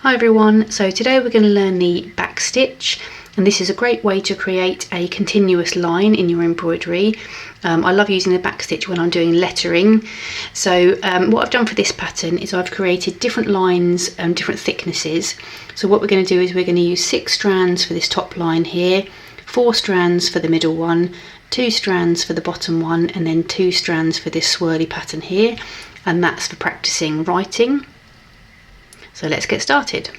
Hi everyone, so today we're going to learn the back stitch, and this is a great way to create a continuous line in your embroidery. I love using the back stitch when I'm doing lettering. So what I've done for this pattern is I've created different lines and different thicknesses. So what we're going to do is we're going to use 6 strands for this top line here, 4 strands for the middle one, 2 strands for the bottom one, and then 2 strands for this swirly pattern here, and that's for practicing writing. So let's get started.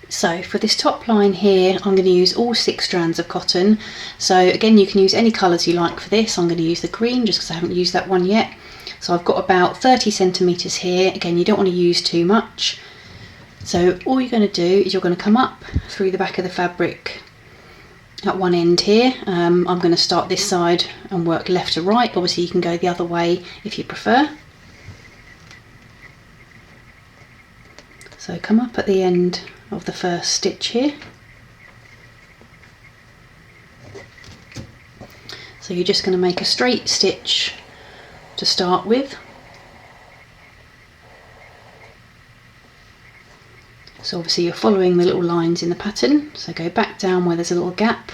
So for this top line here, I'm going to use all 6 strands of cotton. So again, you can use any colours you like for this. I'm going to use the green just because I haven't used that one yet. So I've got about 30 centimetres here. Again, you don't want to use too much. So all you're going to do is you're going to come up through the back of the fabric at one end here. I'm going to start this side and work left to right. Obviously you can go the other way if you prefer. So come up at the end of the first stitch here. So you're just going to make a straight stitch to start with. So obviously you're following the little lines in the pattern, so go back down where there's a little gap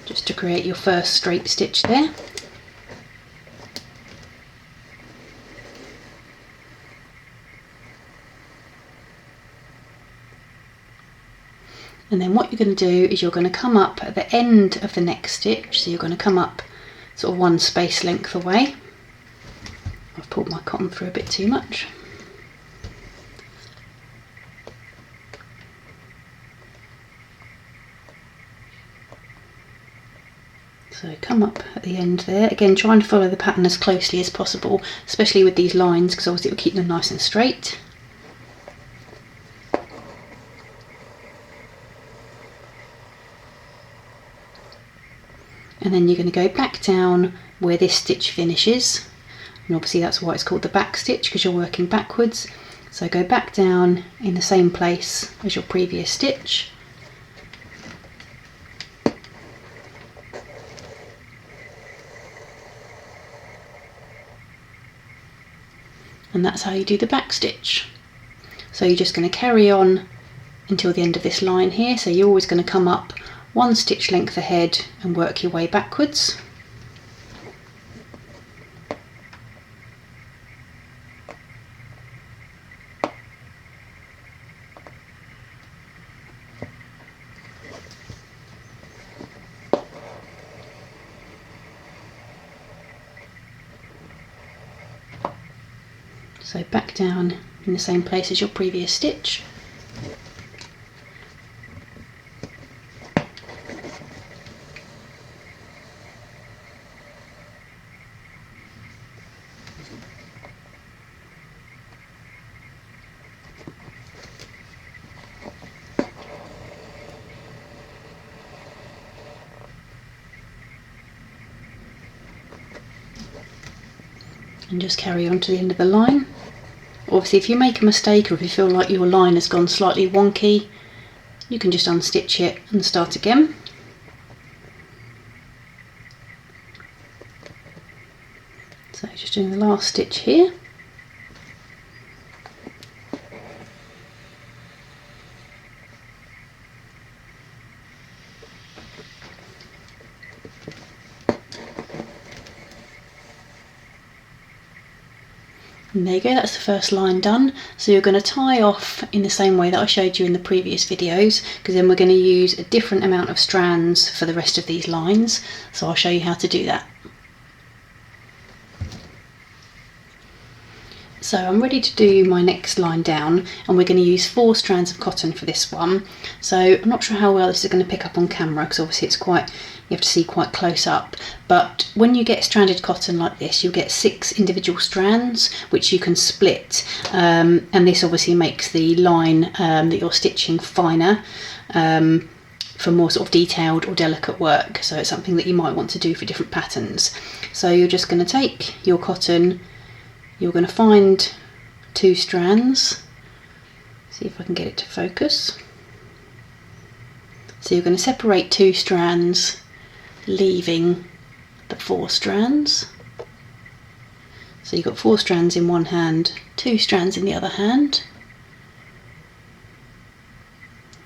just to create your first straight stitch there. And then what you're going to do is you're going to come up at the end of the next stitch, so you're going to come up sort of one space length away. I've pulled my cotton through a bit too much. So come up at the end there. Again, trying to follow the pattern as closely as possible, especially with these lines, because obviously it will keep them nice and straight. And then you're going to go back down where this stitch finishes, and obviously that's why it's called the back stitch, because you're working backwards. So go back down in the same place as your previous stitch, and that's how you do the back stitch. So you're just going to carry on until the end of this line here. So you're always going to come up one stitch length ahead and work your way backwards. So back down in the same place as your previous stitch. And just carry on to the end of the line. Obviously if you make a mistake or if you feel like your line has gone slightly wonky, you can just unstitch it and start again. So just doing the last stitch here. And there you go, that's the first line done. So you're going to tie off in the same way that I showed you in the previous videos, because then we're going to use a different amount of strands for the rest of these lines. So I'll show you how to do that. So I'm ready to do my next line down, and we're going to use 4 strands of cotton for this one. So I'm not sure how well this is going to pick up on camera, because obviously it's quite, you have to see quite close up, but when you get stranded cotton like this, you'll get 6 individual strands which you can split, and this obviously makes the line that you're stitching finer for more sort of detailed or delicate work. So it's something that you might want to do for different patterns. So you're just going to take your cotton, you're going to find 2 strands, see if I can get it to focus. So you're going to separate 2 strands, leaving the 4 strands. So So you've got 4 strands in one hand, 2 strands in the other hand,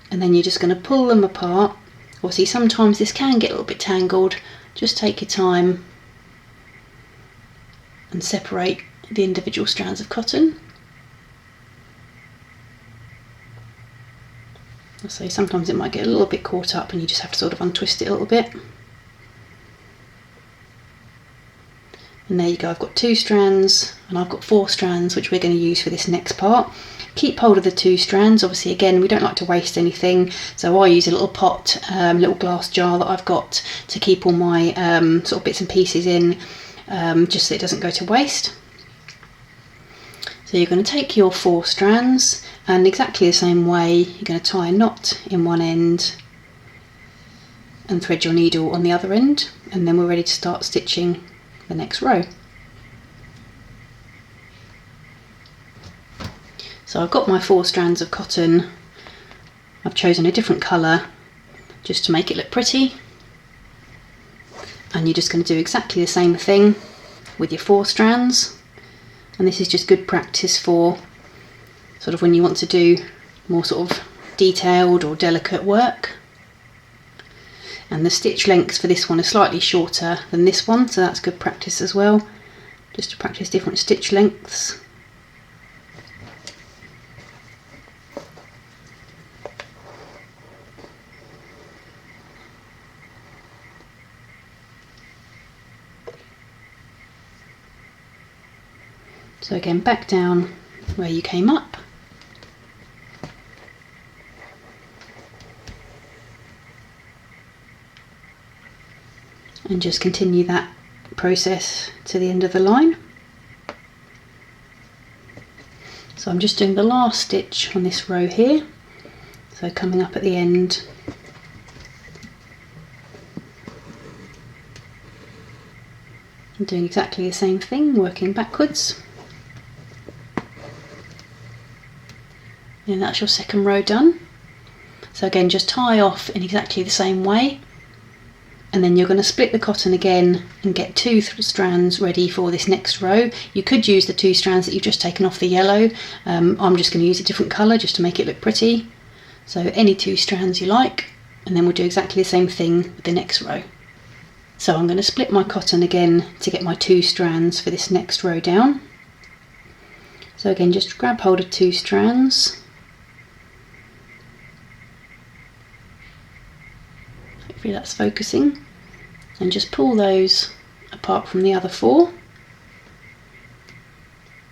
and then you're just going to pull them apart. Obviously sometimes this can get a little bit tangled, just take your time and separate the individual strands of cotton. So sometimes it might get a little bit caught up and you just have to sort of untwist it a little bit. And there you go, I've got 2 strands and I've got 4 strands which we're going to use for this next part. Keep hold of the 2 strands. Obviously again, we don't like to waste anything, so I use a little pot, little glass jar that I've got to keep all my sort of bits and pieces in, just so it doesn't go to waste. So you're going to take your 4 strands and exactly the same way you're going to tie a knot in one end and thread your needle on the other end, and then we're ready to start stitching the next row. So I've got my 4 strands of cotton. I've chosen a different colour just to make it look pretty, and you're just going to do exactly the same thing with your 4 strands, and this is just good practice for sort of when you want to do more sort of detailed or delicate work. And the stitch lengths for this one are slightly shorter than this one, so that's good practice as well, just to practice different stitch lengths. So again, back down where you came up. And just continue that process to the end of the line. So I'm just doing the last stitch on this row here, so coming up at the end. I'm doing exactly the same thing, working backwards. And that's your second row done. So again, just tie off in exactly the same way, and then you're going to split the cotton again and get 2 strands ready for this next row. You could use the 2 strands that you've just taken off the yellow. I'm just going to use a different colour just to make it look pretty. So any 2 strands you like, and then we'll do exactly the same thing with the next row. So I'm going to split my cotton again to get my 2 strands for this next row down. So again, just grab hold of 2 strands. Hopefully that's focusing, and just pull those apart from the other 4.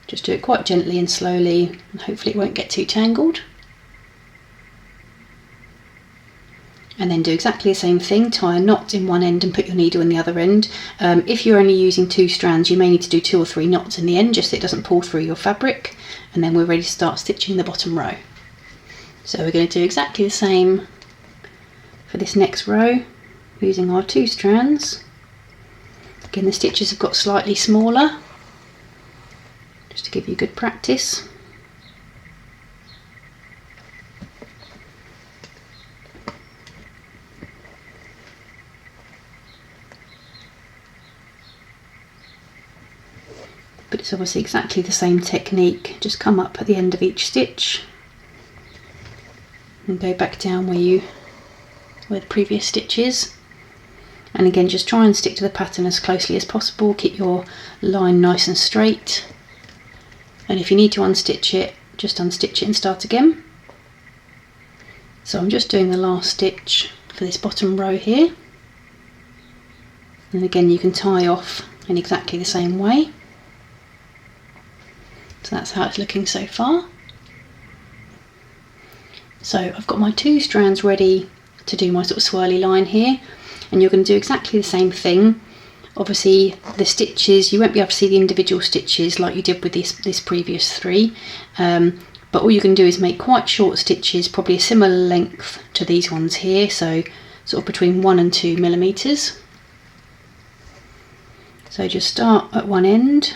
Just do it quite gently and slowly, and hopefully it won't get too tangled. And then do exactly the same thing, tie a knot in one end and put your needle in the other end. If you're only using 2 strands, you may need to do 2 or 3 knots in the end, just so it doesn't pull through your fabric, and then we're ready to start stitching the bottom row. So we're going to do exactly the same for this next row, using our 2 strands. Again, the stitches have got slightly smaller, just to give you good practice. But it's obviously exactly the same technique, just come up at the end of each stitch and go back down where the previous stitch is, and again just try and stick to the pattern as closely as possible, keep your line nice and straight, and if you need to unstitch it, just unstitch it and start again. So I'm just doing the last stitch for this bottom row here, and again you can tie off in exactly the same way. So that's how it's looking so far. So I've got my 2 strands ready to do my sort of swirly line here, and you're going to do exactly the same thing. Obviously the stitches, you won't be able to see the individual stitches like you did with this previous 3, but all you can do is make quite short stitches, probably a similar length to these ones here, so sort of between 1 and 2 millimeters. So just start at one end,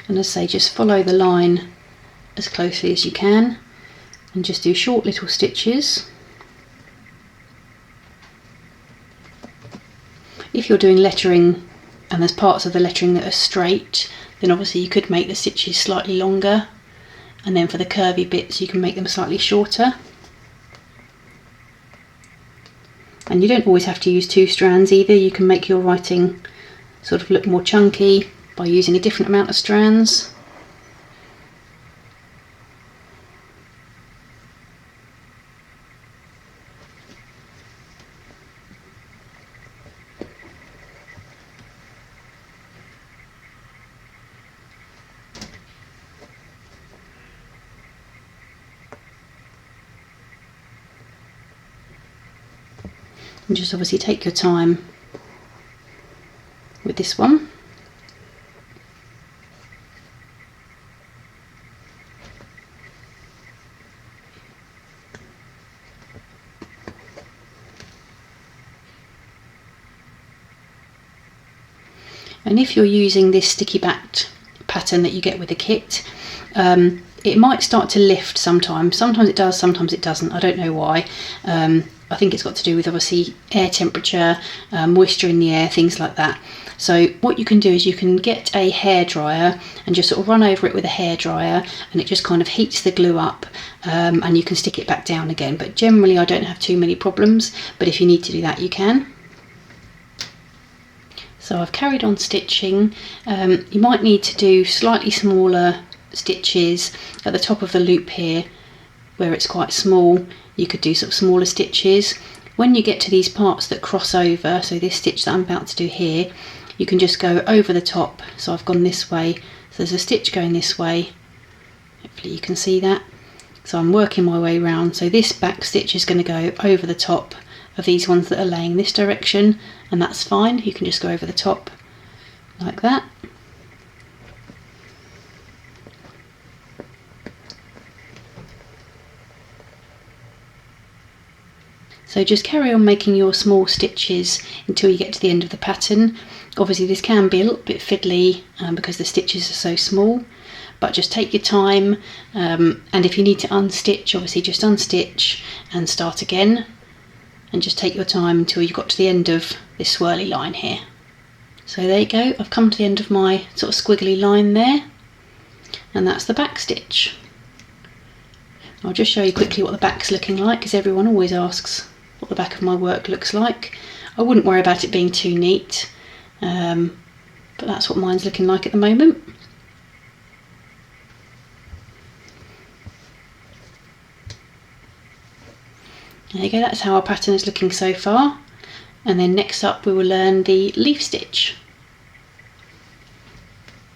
and as I say, just follow the line as closely as you can and just do short little stitches. If if you're doing lettering and there's parts of the lettering that are straight, then obviously you could make the stitches slightly longer, and then for the curvy bits you can make them slightly shorter. And you don't always have to use 2 strands either. You can make your writing sort of look more chunky by using a different amount of strands. And just obviously take your time with this one. And if you're using this sticky backed pattern that you get with the kit, it might start to lift sometimes. Sometimes it does, sometimes it doesn't. I don't know why. I think it's got to do with obviously air temperature, moisture in the air, things like that. So what you can do is you can get a hairdryer and just sort of run over it with a hairdryer, and it just kind of heats the glue up, and you can stick it back down again. But generally I don't have too many problems, but if you need to do that you can. So I've carried on stitching. You might need to do slightly smaller stitches at the top of the loop here where it's quite small. You could do sort of smaller stitches. When you get to these parts that cross over, so this stitch that I'm about to do here, you can just go over the top. So I've gone this way, so there's a stitch going this way, hopefully you can see that. So I'm working my way around, so this back stitch is going to go over the top of these ones that are laying this direction, and that's fine. You can just go over the top like that. So just carry on making your small stitches until you get to the end of the pattern. Obviously this can be a little bit fiddly because the stitches are so small, but just take your time, and if you need to unstitch, obviously just unstitch and start again, and just take your time until you've got to the end of this swirly line here. So there you go, I've come to the end of my sort of squiggly line there, and that's the back stitch. I'll just show you quickly what the back's looking like, because everyone always asks what the back of my work looks like. I wouldn't worry about it being too neat, but that's what mine's looking like at the moment. There you go, that's how our pattern is looking so far. And then next up we will learn the leaf stitch.